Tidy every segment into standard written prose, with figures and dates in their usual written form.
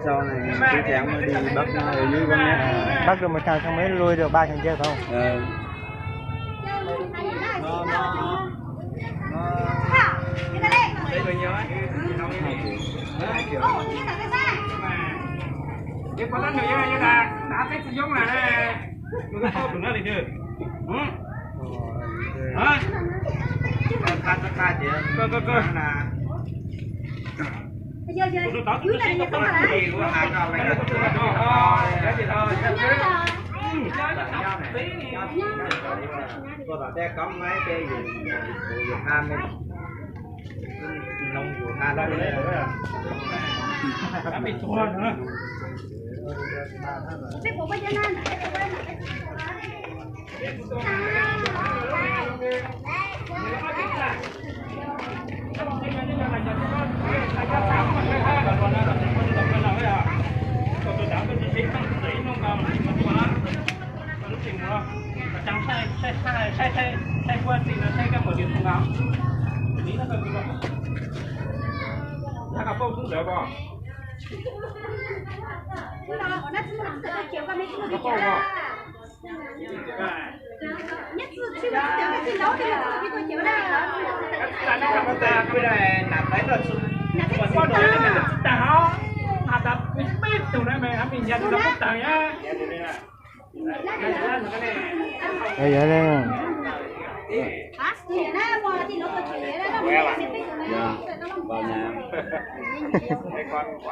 sau này chú chàng mới đi bắt nó ở dưới con nét. Bắt được một thằng xong mới lui được 3 thằng kia không? Cái con lăn này như là đã thấy giống là nó có to của nó thì chưa? Hả? Cơ là giờ dưới đây nhà không hả? Cô bảo xe có mấy cái gì Việt Nam đi nông Việt Nam đó đấy đã bị thua nữa. Cái bộ bây giờ nó sai quên thì nó sai cái một điểm không lắm. Tí nó cần gì nó gặp không cũng được không? nó chiều qua mấy cái gì đó. Nhất là chiều cái thi đấu thì là cái tôi chiều đây hả? cái này nằm đấy rồi con đấy là mình tao hạt tập mình biết từ đây mà mình nhận được cái tờ nhá. Đây vậy đây. Hả? Thì nó qua thì nó có chuyện đó nó biết biết rồi dạ vào nhà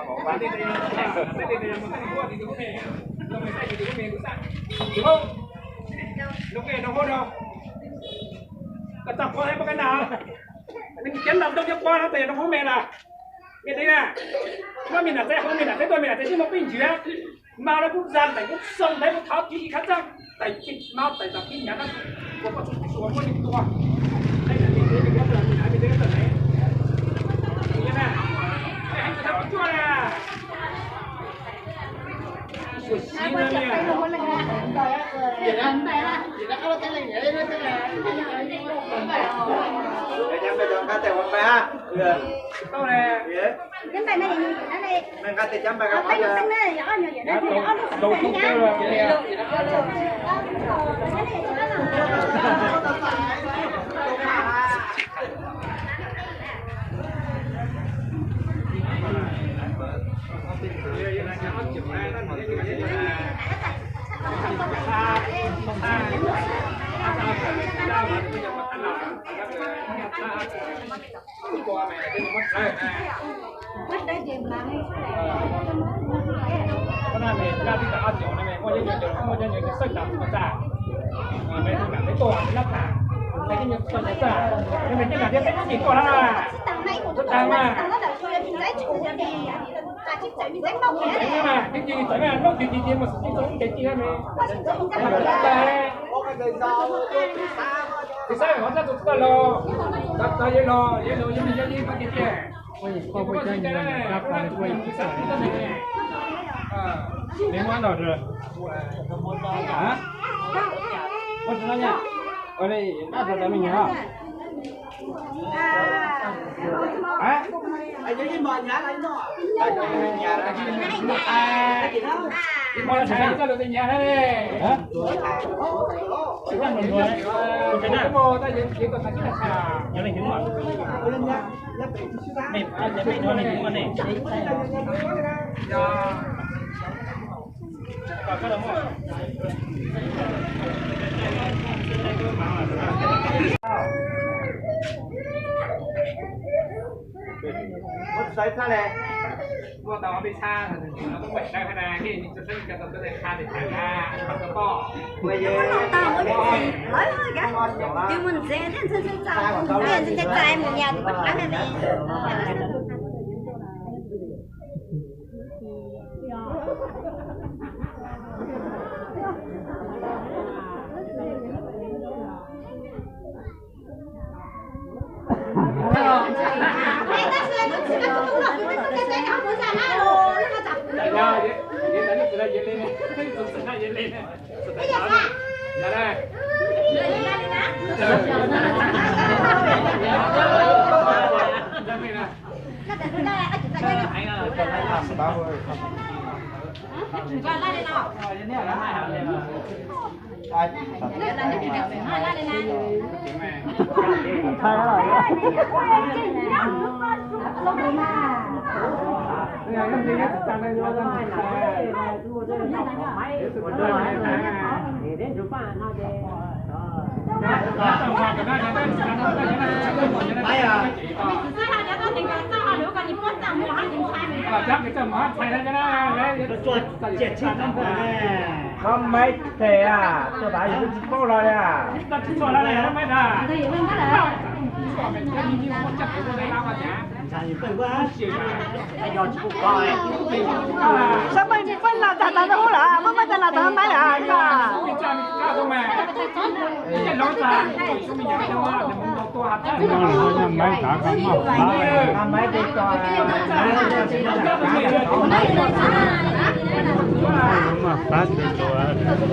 Con bán đi đi mua thì cũng về nó mới sai thì cũng về cũng sẵn đúng không? Lúc về đâu có đâu cái tập có thấy có cái nào mình chấn động trong qua nó tiền nó không mẹ là nghe thấy nè nó mình là thế không mình là thế tôi mình là thế chứ nó bình chuyện mà nó cũng gian tại cũng sông thấy nó tháo chỉ khác răng tại cái mau tại tập cái nhà nó có chút xuống có những tua đây là mình thấy mình rất là mình thấy cái tờ này như thế này anh cứ thắp chua nè sụt xí nữa nè nhắm bây giờ cá tèo con bé câu nè cái bài này nó đây nên cá tèo chấm bài không phải phải nó này rõ nhiều vậy đó thì nó đầu chung kêu là cái này mất đây gì mà con này mình ra đi cả ăn chỗ này mình mua những cái sách đọc mà trả mình không cảm thấy to cái lắp cả thấy cái những phần đấy cả nhưng mình chỉ cảm thấy cái chỉ còn là rất tăng mà nhưng mà cái gì tới mà nó chỉ mà cái sống cái gì này thì sao họ ra tụt ta lo đặt ta vậy lo nhưng mình gì cái gì Ôi, qua quay chơi nhiều này, gặp phải quay cái sợi này. liên quan rồi hả? Con nó nha ở đây đã thật là mình nhá hả? anh nhớ nhìn mọi nhà lấy nó nhà ra con thấy cho được tình nhà đấy hả? Chúng ta mình rồi cái nào mua ta chỉ còn thấy là xà nhà này đúng không? Mình ăn cái nó này cũng ăn này còn cái đó mà mất giấy ra này mua tàu đi xa thì nó cũng vậy đây hay là khi mình sẽ cho tàu tới xa thì thả ra không có to bây giờ nói thôi cả chứ mình sẽ đến sân sau mình sẽ chạy một nhà thì bắt lắm em cái này làm bao rồi Qua lại đây nào. ai không mấy thế à tôi đã dùng bao rồi à Sao mày phân là tao tao đâu là, mà mày là tao mấy là cả. mấy cái trò mà phát được rồi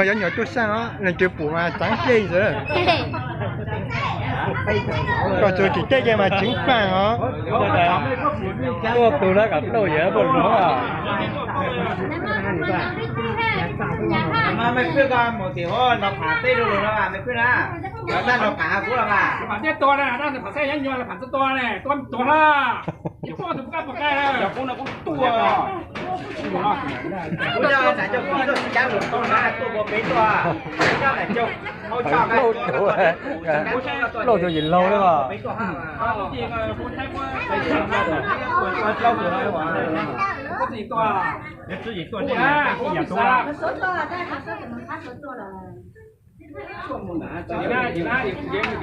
nhỏ nhỏ chút sang á là chữ phụ mà trắng cây rồi còn tôi chỉ cái mà trứng vàng á tôi từ đó gặp tôi dễ buồn nữa à mà mày cứ coi một tiểu nó phá tê rồi đó mà mày cứ na nó nó phá cũng là mà phản thế to này, đang phản xe nhánh nhòa là phản rất to này, to ha. Nhiều con thì cũng một cái này. Nhiều con là cũng to. bây giờ này cho con rồi cháu được con là tôi có mấy to cháu này cho nó cho cái lâu rồi nhìn lâu đấy mà mấy to ha Có gì mà muốn thấy quá. lâu rồi đấy mà Có gì to. cái gì to À, có gì to. Số to là đây, số thì mình phát số to là Chỉ là gì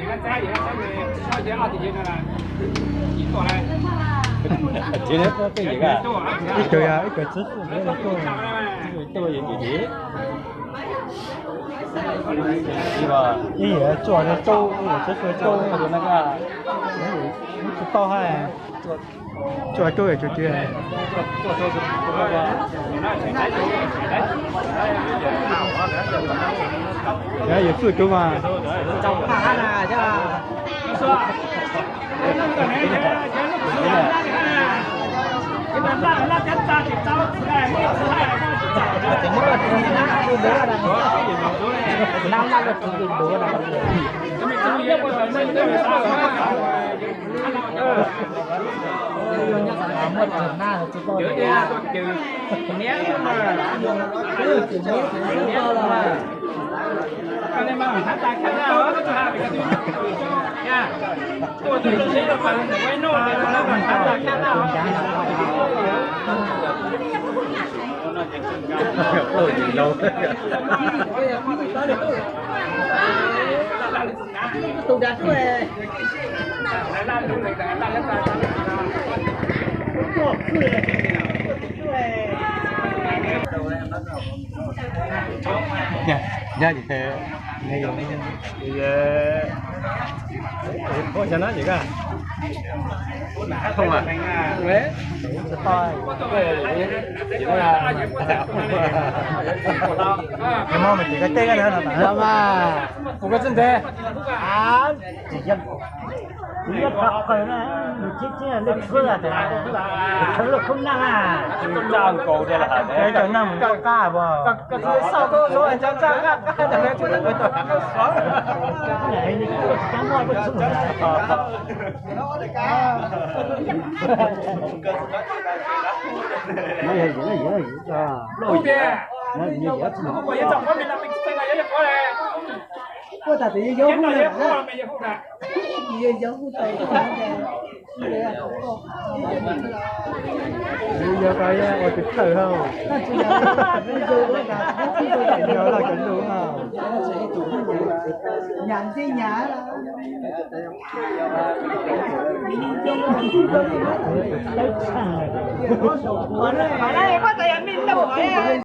cái trái gì cái về sao giờ ở thì gì là gì to này. chỉ đấy có cái gì cả ít cười à ít cười chút nữa là tôi gì nhưng mà ý nghĩa做的粥我是说粥的那个是包汉做粥也就这样做粥是那个然后也做粥嘛trong khá là chứ anh em mà thắt tay khăn áo nó cho hai cái nha tôi thấy là bạn quay nốt này là bạn thắt tay khăn áo tôi chỉ lâu tôi đã thuê nha gì thế nghe rồi 我想到几个？痛啊！喂，是到有冇咪几个对个了嘛？有嘛？5个正题啊，你要跑回来，你今天那车啊，车都空难啊，站高的了，这就那么高干不？个是少多说人家站干干的来，就那么多够爽。哎，你这讲话不出来。那也啊，路边，那你也知道。我也找外面的，这个也过来。我打的也有现在也的，过了没有的。也有的，有cái我thích thử không? Nhớ là chuẩn đúng không? Nhắn tin nhá. Ở đây có tiền mình đâu